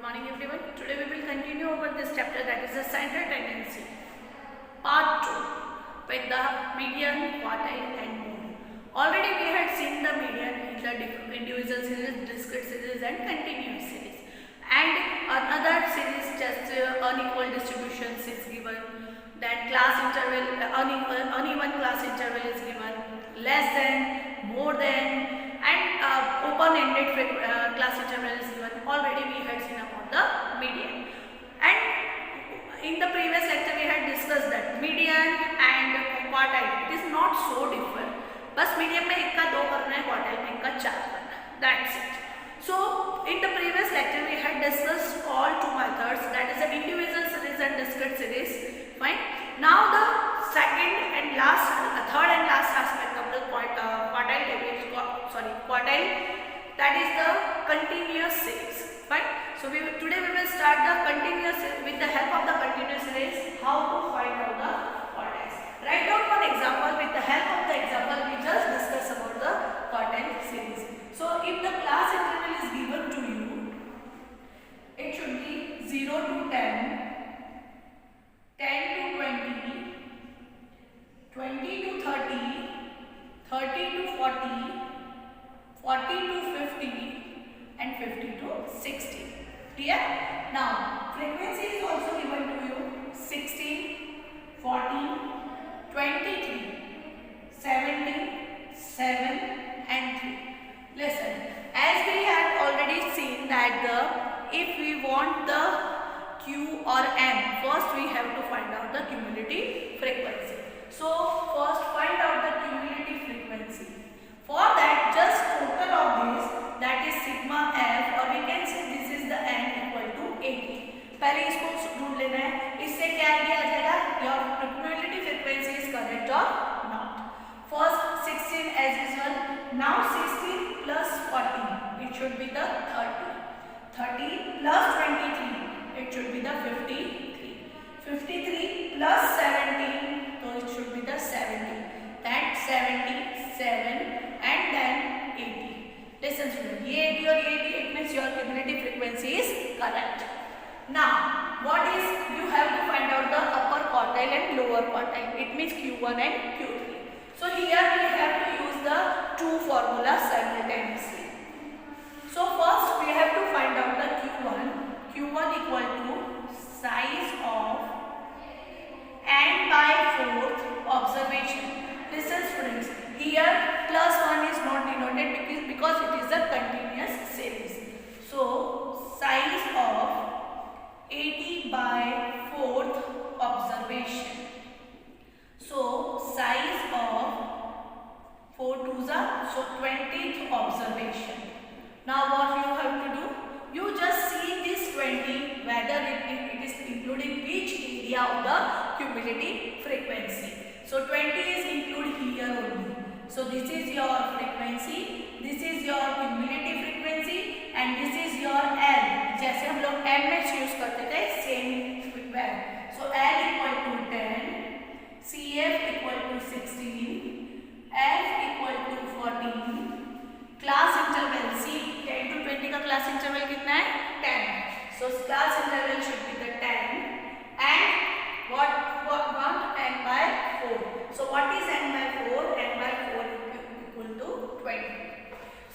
Good morning everyone. Today we will continue over this chapter, that is the center tendency. Part 2 with the median, quartile and mode. Already we had seen the median in the individual series, discrete series and continuous series. And another series just unequal distributions is given. Then class interval, uneven class interval is given. Less than, more than and open-ended class interval is given. Already we had seen about the median. And in the previous lecture we had discussed that median and quartile, it is not so different. बस median में एक का दो करना है, quartile में एक का चार करना है. That's it. So in the previous lecture we had discussed all two methods, that is the individual series and discrete series. Fine. Now the third and last aspect of the quartile, that is the continuous series. Fine. So today we will start the continuous with the help of the continuous series. How to find out the quartiles? Write down one example. With the help of the example, we just discuss about the quartile series. So if the class interval is given to you, it should be 0 to 10, 10 to 20, 20 to 30, 30 to 40, 40 to 50 and 50 to 60. Clear? Now frequency is also given to you: 16, 14, 23, 17, 7 and 3. Listen, as we had already seen that if we want the Q or M, first we have to find out the cumulative frequency. So first find out the cumulative frequency. For that, just total of this, that is sigma f, or we can say this is the n equal to 80. पहले इसको ढूंढ लेना है. इससे क्या idea आ जाएगा? Your cumulative frequency is correct or not. First 16 as usual. Now 16 plus 14, it should be the 30. 30 plus 23, it should be the 53. 53 plus 17, so it should be the 70. That 77 and then 80. Listen student, ये 80 और ये 80, it means your cumulative frequency is correct. Now what is, you have to find out the upper quartile and lower quartile. It means Q1 and Q3. So here we have to use the two formulas simultaneously. So first we have to find out the Q1. Q1 equal to size of n by 4th observation. Listen students, here plus 1 is not denoted because it is a continuous series. So size of 80 by 4th observation. So size of 4 2s are, so 20th observation. Now what you have to do? You just see this 20, whether it is including which area of the cumulative frequency. So 20 is included here only. So this is your frequency, this is your cumulative frequency and this is your L. जैसे हम लोग M में use करते थे, same well. So L equal to 10, CF equal to 16, F equal to 14. Class interval C 10 to 20 का class interval कितना है? 10. So class interval should be the 10 and what n by 4. So what is n by 4? N by 4 equal to 20.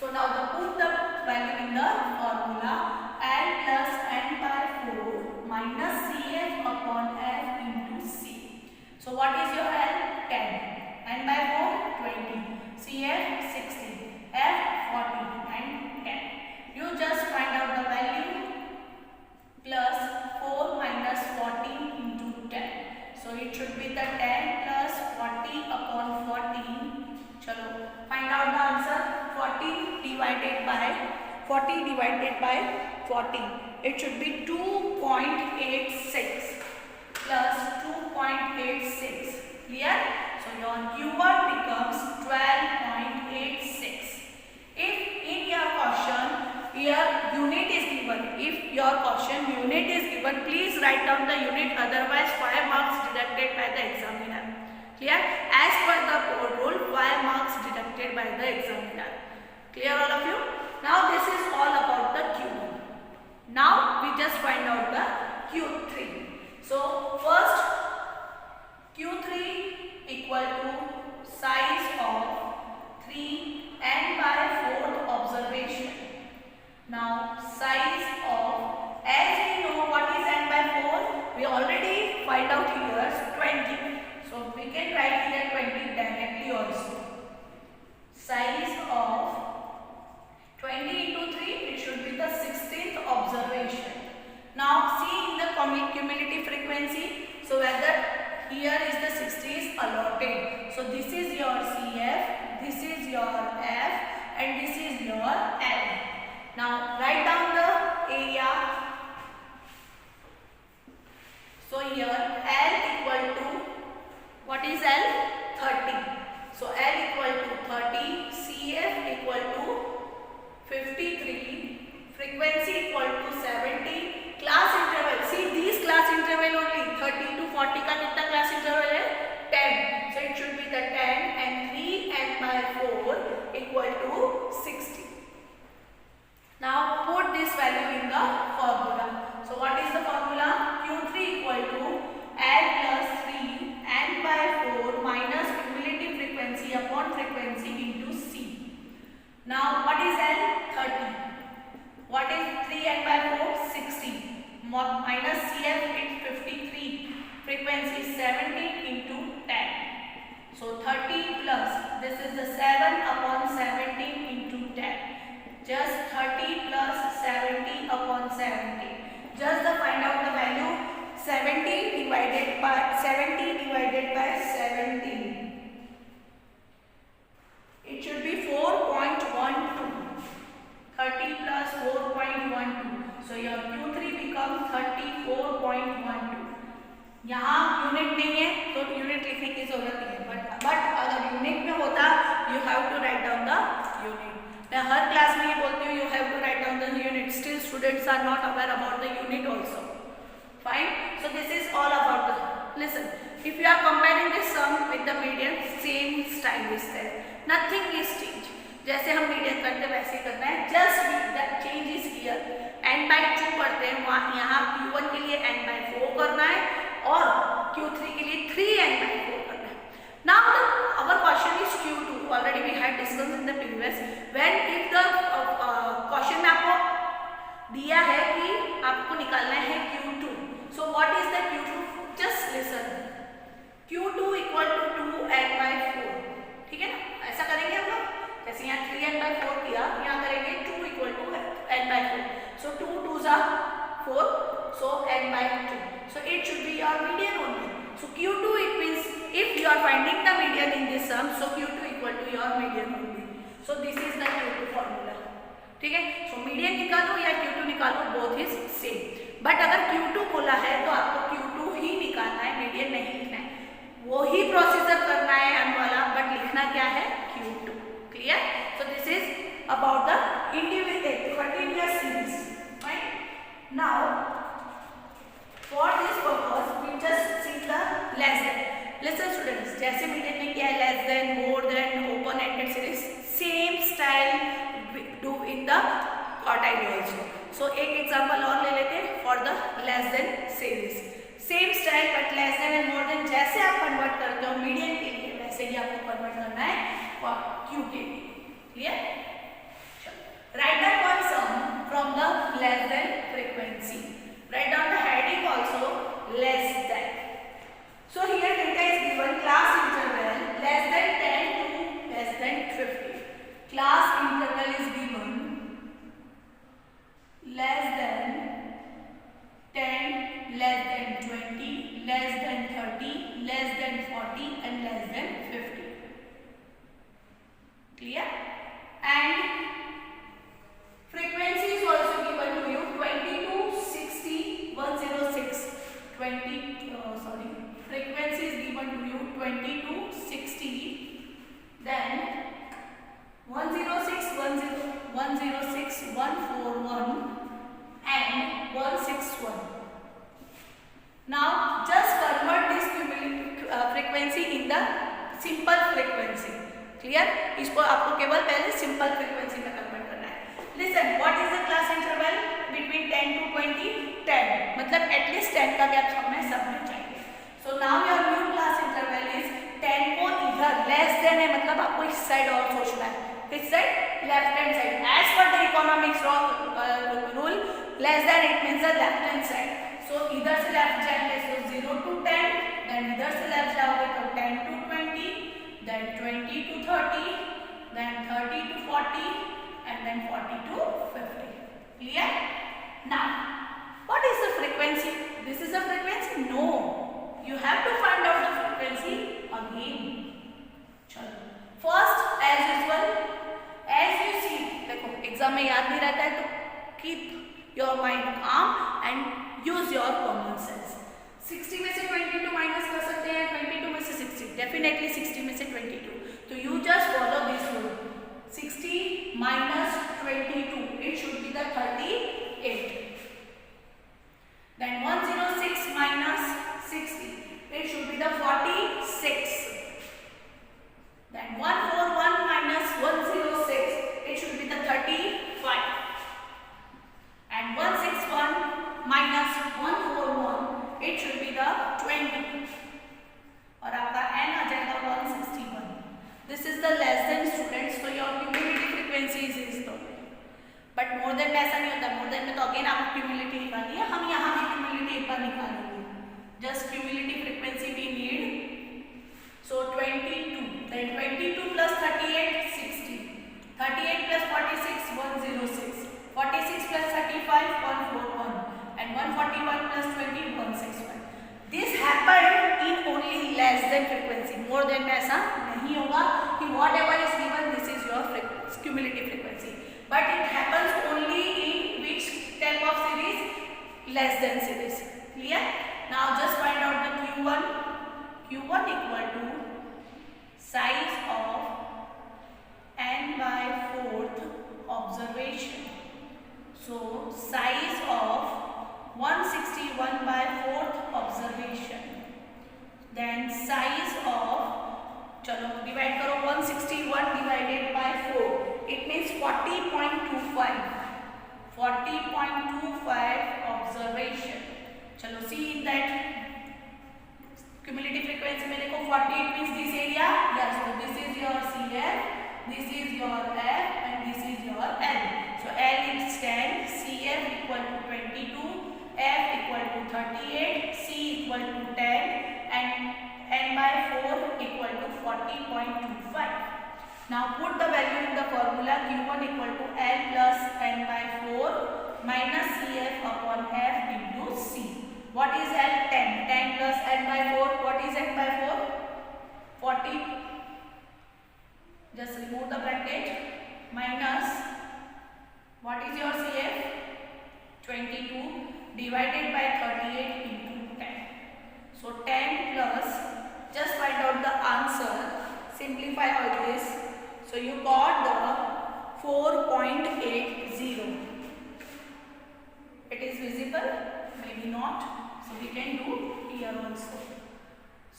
So now put the value in the formula. L plus n by 4 minus CF upon F into C. So what is your L? 10. N by 4 20. CF 16. F 40 and 10. You just find out the value. Plus 4 minus 14 into 10. So it should be the 10 plus 40 upon 14. Chalo, find out the answer. 40 divided by 14. It should be 2.86 plus 2.86. Clear? So your Q1 becomes 12.86. If in your question your unit is given, if your question unit is given, please write down the unit, otherwise 5 marks deducted by the examiner. Clear? As per the board rule, 5 marks deducted by the examiner. Clear all of you? Now this is all about the Q1. Now we just just find out the Q3. So first Q3 equal to size of 3n by 4th observation. Now size of, as we know what is n by 4, we already find out here 20. So we can write here 20 directly also. Size of 20 into 3, it should be the 16th observation. Now see in the cumulative frequency, so whether here is the 60 is allotted. So this is your CF, this is your F, and this is your L. Now write down the area. So here L equal to, what is L? 30. So L equal to 30, CF equal to 53, frequency equal to 70, class interval, see these class interval only, 30 to 40 का कितना class interval है? 10. So it should be the 10 and 3n by 4 equal to 60. Now put this value in the formula. So what is the formula? Q3 equal to L plus 3n by 4 minus cumulative frequency upon frequency into C. Now what is L? 30. What is 3n by 4? 60. Minus CF is 53. Frequency is 70 into 10. So 30 plus, this is the 7 upon 17 into 10. Just 30 plus 70 upon 70. Just find out the value. 70 divided by 17. It should be 4.12. 30 plus 4.12. So your Q3 becomes 34.12. यहाँ unit नहीं है तो unit लिखने की जरूरत नहीं है, but अगर यूनिट में होता you have to write down the unit. मैं हर क्लास में ये बोलती हूँ you have to write down the unit. Still students are not aware about the unit also. Fine. So this is all about the, listen, if you are comparing this sum with the median, same style is there. Nothing is changed. जैसे हम median करते वैसे करना है. Just the change is here. n by 2 करते हैं, वहाँ यहाँ Q1 के लिए n by 4 करना है और Q3 के लिए 3n by 4 करना है. Now our question is Q2. Already we had discussed in the previous. When if the question में आपको दिया है कि आपको निकालना है Q2. So what is the Q2? Just listen. Q2 equal to 2n by 4. ठीक है ना? ऐसा करेंगे हम लोग. जैसे यहाँ 3n by 4 किया, यहाँ करेंगे 2 equal to n by 4. So 2 2s are 4. So n by 2. So it should be your median only. So Q2 it means if you are finding the median in this sum, so Q2 equal to your median only. So this is the Q2 formula. ठीक है? So median निकालो या Q2 निकालो, both is same. But अगर Q2 बोला है तो आपको Q2 ही निकालना है, मीडियन नहीं लिखना है. वो ही प्रोसीजर करना है एम वाला, बट लिखना क्या है? Q2. Clear? So this is about the individual continuous series. Fine. Now for this purpose we just see the less than. Listen students, जैसे मीडियन में क्या है, less than, more than, open ended series, same style do in the quartile also. So एक example और ले लेते हैं for the less than series. Same style but less than and more than जैसे आप कन्वर्ट करते हो मीडियन के लिए, वैसे ही आपको कन्वर्ट करना है फॉर क्यू के लिए. Clear? Write down one sum from the less than frequency. Write down the heading also less than. So here data is given, class interval less than 10 to less than 50. Class interval is given less than 10, less than 20, less than 30, less than 40 and less than 50. Clear? And frequency is also given to you 20 to 60, 106. Frequency is given to you 20 to 60, then 106, 141 and 161. Now just convert this frequency in the simple frequency. Clear? इसको आपको केवल पहले simple frequency में convert करना है. Listen, what is the class interval between between 10 to 20, 10, मतलब at least 10 का gap हमें सब में चाहिए. So now your new class interval is 10 को इधर लेस देन है, मतलब आपको इस साइड और सोचना है. किस side? Left hand side. As per the economics rule, less than it means the left hand side. So इधर से लेफ्ट जाएंगे तो 0 to 10, देन इधर से लेफ्ट जाओगे तो 10 to 20, then 20 to 30, then 30 to 40, and then 40 to 50. Clear? Now, what is the frequency? This is the frequency? No. You have to find out the frequency again. चलो. First, as usual, as you see, देखो exam में याद नहीं रहता है तो keep your mind calm and use your common sense. 60 में से 22 माइनस कर सकते हैं, 22 में से 60, डेफिनेटली 60 में से 22. तो you just follow this rule. 60 minus 22, it should be the 38. Then 106 minus 60, it should be the 46. Then 141 minus 106, it should be the 35. And 161 minus 141, it should be the 20. और आपका n आ जाएगा 161. This is the less than students, so your cumulative frequency is तो. But more than में ऐसा नहीं होता. more than में तो again आपको cumulative निकालनी है. हम यहाँ भी cumulative एक बार निकालेंगे. Just cumulative frequency we need. So 22. Then 22 plus 38, 60. 38 plus 46, 106. 46 plus 35, 141. And 141 plus 20, 161. This happened in only less than frequency. More than में ऐसा नहीं होगा कि whatever is given, this is your frequency, cumulative frequency. But it happens only in which type of series? Less than series. Clear? Now just find out the Q1. Q1 equal to size of n by 4th observation. So size of 161 by 4th observation. Then size of, चलो divide करो 161 divided by 4. It means 40.25. 40.25 observation. चलो see in that cumulative frequency में देखो 40 it means this area. Yes, so this is your CF, this is your F, and this is your L. So L is 10, CF equal to 22, F equal to 38, C equal to 10, and n by 4 equal to 40.25. Now put the value in the formula. Q1 equal to L plus n by 4 minus CF upon F into C. What is L? 10. 10 plus n by 4. What is n by 4? 40. Just remove the bracket. Minus, what is your CF? 22 divided by 38 into 10. So 10 plus, just find out the answer. Simplify all this. So you got the 4.80. It is visible? Maybe not. So we can do here also.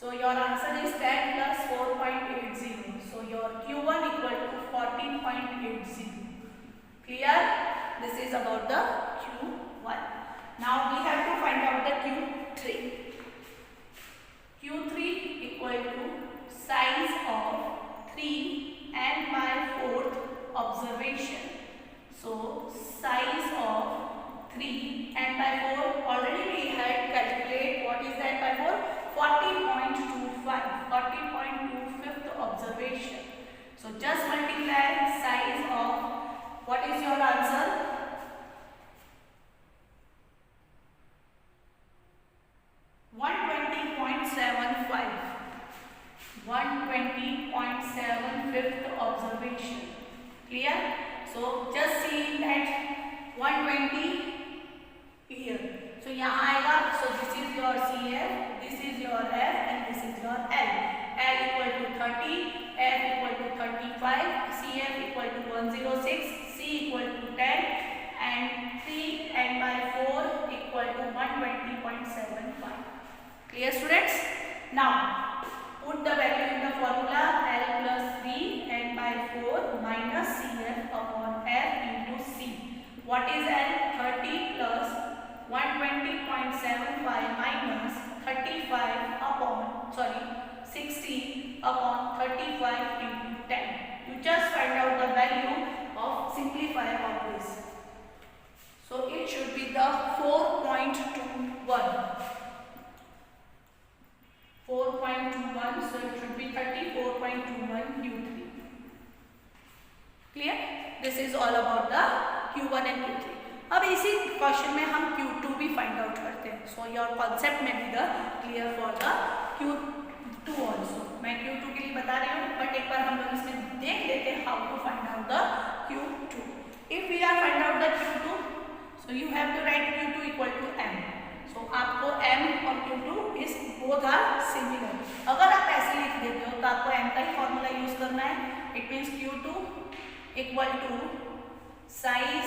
So your answer is 10 plus 4.80. So your Q1 equal to 14.80. Clear? This is about the Q1. Now we have to find out the Q3. Q3 equal to size of 3 n by 4th observation. So size of 3 n by 4, already we had calculate what is that by 4? 40.25, 40.25th observation. So just multiply size of, what is your answer? 120.75. 120.75th observation. Clear? So just see that 120 here. So यहाँ आएगा. So this is your CF, this is your F, and this is your L. L equal to 30, F equal to 35, CF equal to 106, C equal to 10, and 3 n by 4 equal to 120.75. Clear, students? Now put the value in the formula. L plus 3 n by 4 minus CF upon F into C. What is L? 30 plus 30.75 minus 60 upon 35 into 10. You just find out the value of simplifier of this. So it should be the 4.21. 4.21, so it should be 34.21 Q3. Clear? This is all about the Q1 and Q3. अब इसी question में हम Q2 भी find out करते हैं. So your concept में भी the clear for the Q2 also. मैं Q2 के लिए बता रही हूँ, बट एक बार हम लोग इसमें देख लेते हैं how to find out the Q2. If we are find out the Q2, so you have to write Q2 equal to M. सो आपको M और Q2 is both are similar. अगर आप ऐसे लिख देते हो तो आपको M का ही फॉर्मूला यूज करना है. It means Q2 equal to size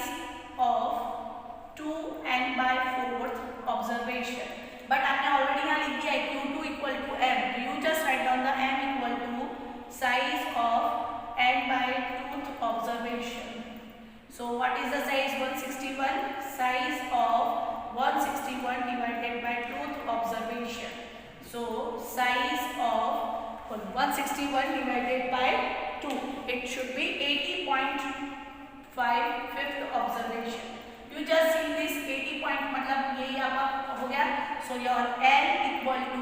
of 2n/4 observation. But आपने ऑलरेडी यहाँ लिख दिया है Q2 इक्वल टू M. तो you just write down the M equal to size of n/2 observation. So what is the size? 161. Size of 161 divided by 2th observation. So size of 161 divided by 2. It should be 80.5 fifth observation. You just see this 80 point मतलब यही आपका हो गया. So your L equal to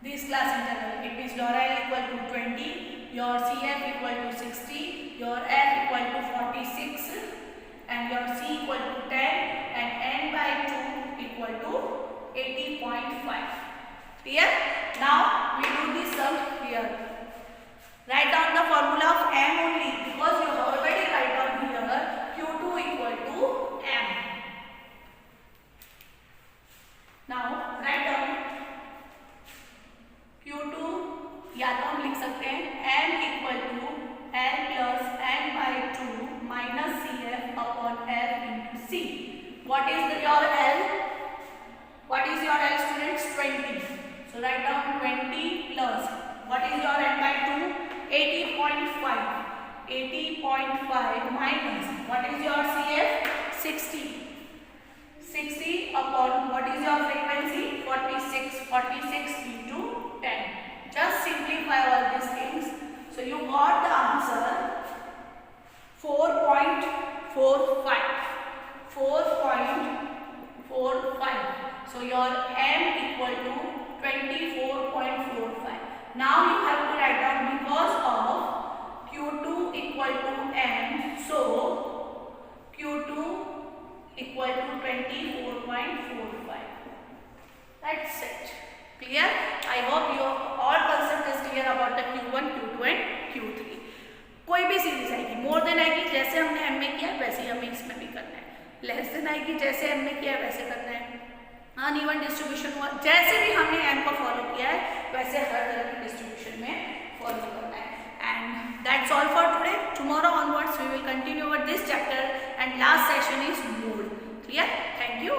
this class interval. It means your L equal to 20, your CF equal to 60, your F equal to 46, and your C equal to 10, and n/2 equal to 80.5. Clear? Now we do this sum here. Write down the formula of M only, because you already write down here Q2 equal to M. Now write down Q2, या तो हम लिख सकते हैं M equal to L plus n/2 minus CF upon F into C. What is your L? What is your L, students? 20. So write down 20 plus, what is your n/2? 80.5. 80.5 minus, what is your CF? 60. 60 upon, what is your frequency? 46. 46 into 10. Just simplify all these things. So you got the answer 4.45. 4.45. So your M equal to 24.45. Now you have to write down, because of Q2 equal to M, so Q2 equal to 24.45. That's it. Clear? I hope your all concept is clear about the Q1, Q2 and Q3. कोई भी series आएगी, more than आएगी जैसे हमने M में किया वैसे ही हमें इसमें भी करना है. लेस देन आएगी जैसे M में किया वैसे करना है. अनइवन डिस्ट्रीब्यूशन हुआ जैसे भी हमने M को फॉलो किया है वैसे हर तरह की डिस्ट्रीब्यूशन में फॉलो करना है. And that's all for today. Tomorrow onwards we will continue our this chapter, and last session is mode. Clear? Thank you.